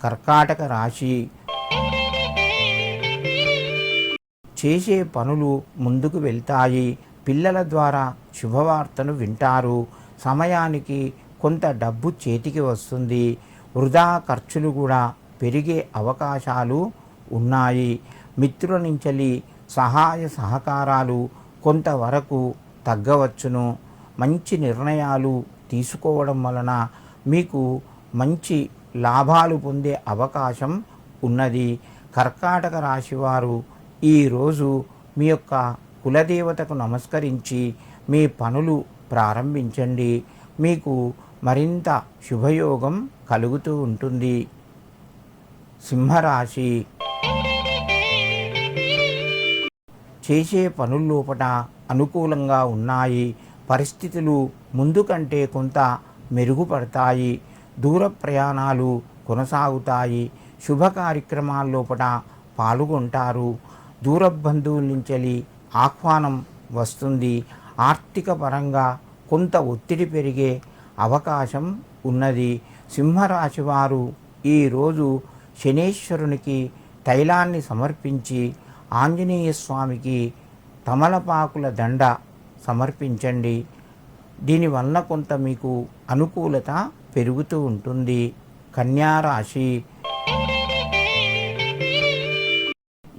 కర్కాటక రాశి. చేసే పనులు ముందుకు వెళ్తాయి. పిల్లల ద్వారా శుభవార్తను వింటారు. సమయానికి కొంత డబ్బు చేతికి వస్తుంది. వృధా ఖర్చులు కూడా పెరిగే అవకాశాలు ఉన్నాయి. మిత్రుల నుంచి సహాయ సహకారాలు కొంతవరకు తగ్గవచ్చును. మంచి నిర్ణయాలు తీసుకోవడం వలన మీకు మంచి లాభాలు పొందే అవకాశం ఉన్నది. కర్కాటక రాశివారు ఈరోజు మీ యొక్క కులదేవతకు నమస్కరించి మీ పనులు ప్రారంభించండి. మీకు మరింత శుభయోగం కలుగుతూ ఉంటుంది. సింహరాశి. చేసే పనుల్లోపట అనుకూలంగా ఉన్నాయి. పరిస్థితులు ముందు కంటే కొంత మెరుగుపడతాయి. దూర ప్రయాణాలు కొనసాగుతాయి. శుభ కార్యక్రమాల్లోపట పాల్గొంటారు. దూర బంధువుల నుంచి ఆహ్వానం వస్తుంది. ఆర్థిక పరంగా కొంత ఒత్తిడి పెరిగే అవకాశం ఉన్నది. సింహరాశి వారు ఈరోజు శనేశ్వరునికి తైలాన్ని సమర్పించి ఆంజనేయ స్వామికి తమలపాకుల దండ సమర్పించండి. దీనివల్ల కొంత మీకు అనుకూలత పెరుగుతూ ఉంటుంది. కన్యారాశి.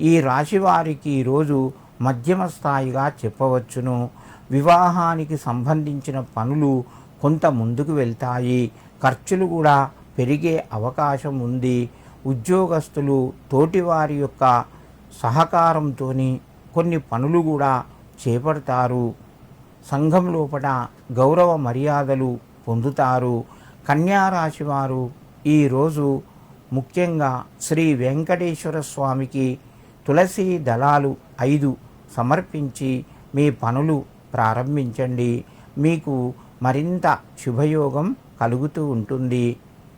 ఈ రాశి వారికి ఈరోజు మధ్యమ స్థాయిగా చెప్పవచ్చును. వివాహానికి సంబంధించిన పనులు కొంత ముందుకు వెళ్తాయి. ఖర్చులు కూడా పెరిగే అవకాశం ఉంది. ఉద్యోగస్తులు తోటివారి యొక్క సహకారంతో కొన్ని పనులు కూడా చేపడతారు. సంఘం లోపల గౌరవ మర్యాదలు పొందుతారు. కన్యారాశి వారు ఈరోజు ముఖ్యంగా శ్రీ వెంకటేశ్వర స్వామికి తులసి దళాలు 5 సమర్పించి మీ పనులు ప్రారంభించండి. మీకు మరింత శుభయోగం కలుగుతూ ఉంటుంది.